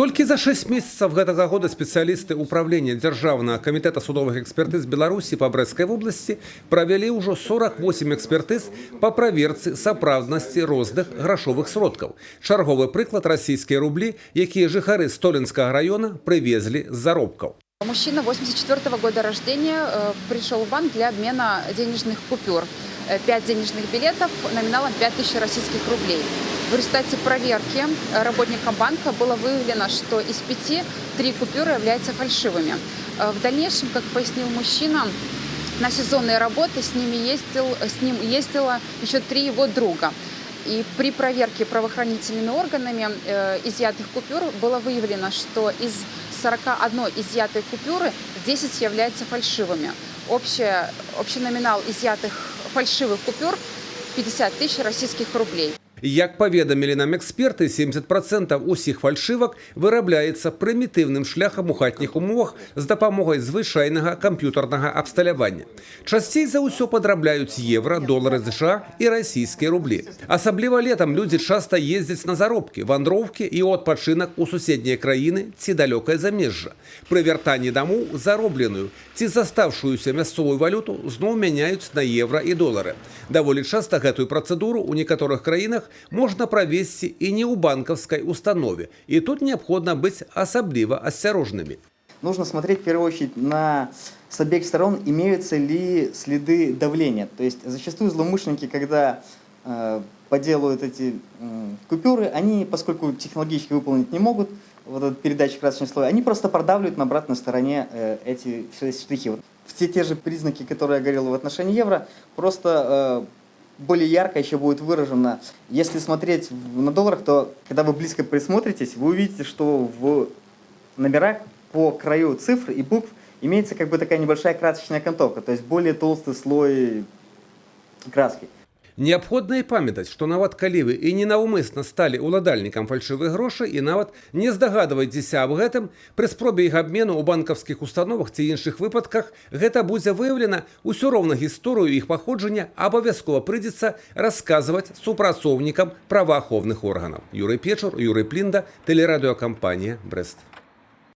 Толькі за 6 месяцев гэтага года спецыялісты ўправлення Дзяржаўнага камітэта судовых экспертыз Беларусі па Брэсцкай вобласці правялі ўжо 48 экспертыз па праверцы сапраўднасці розных грашовых сродкаў. Чарговы прыклад расійскія рублі, якія жыхары Столинскага района привезли з заробкаў. Мужчина 84 года рождения пришел в банк для обмена денежных купюр. 5 денежных билетов номиналом 5000 российских рублей. В результате проверки работникам банка было выявлено, что из 5 3 купюры являются фальшивыми. В дальнейшем, как пояснил мужчина, на сезонные работы с ним ездило еще 3 его друга. И при проверке правоохранительными органами изъятых купюр было выявлено, что из 41 изъятой купюры 10 являются фальшивыми. Общий номинал изъятых фальшивых купюр 50 000 российских рублей. Як паведамілі нам эксперты, 70% усіх фальшывак вырабляецца прымітыўным шляхам у хатніх умовах з дапамогай звычайнага камп'ютарнага абсталявання. Часцей за ўсё падрабляюць евро, долары США і расійскія рублі. Асабліва летам людзі часта ездзяць на заробкі, вандроўкі і ў адпачынак у суседнія краіны ці далёкае замежжа. Пры вяртанні дамоў заробленую ці заставшуюся мясцовую валюту зноў мяняюць на евро і долары. Даволі часта гэтую працэдуру ў некаторых краінах можно провести и не у банковской установе. И тут необходимо быть особливо осторожными. Нужно смотреть в первую очередь с обеих сторон, имеются ли следы давления. То есть зачастую злоумышленники, когда поделают эти купюры, они, поскольку технологически выполнить не могут, вот этот передача красочный слой, они просто продавливают на обратной стороне эти штрихи. Все те же признаки, которые я говорил в отношении евро, просто более ярко еще будет выражено. Если смотреть на долларах, то когда вы близко присмотритесь, вы увидите, что в номерах по краю цифр и букв имеется как бы такая небольшая красочная окантовка, то есть более толстый слой краски. Необходно і памятаць, што нават калі вы і ненаўмысна сталі ўладальнікам фальшывых грошай і нават не здагадвайцеся аб гэтым, пры спробе іх абмену ў банкаўскіх установах ці іншых выпадках гэта будзе выяўлена, усё роўна гісторыю іх паходжання абавязкова прыйдзецца расказваць супрацоўнікам праваахоўных органаў. Юрый Печур, Юрый Плінда, тэлерадыёкампанія Брэст.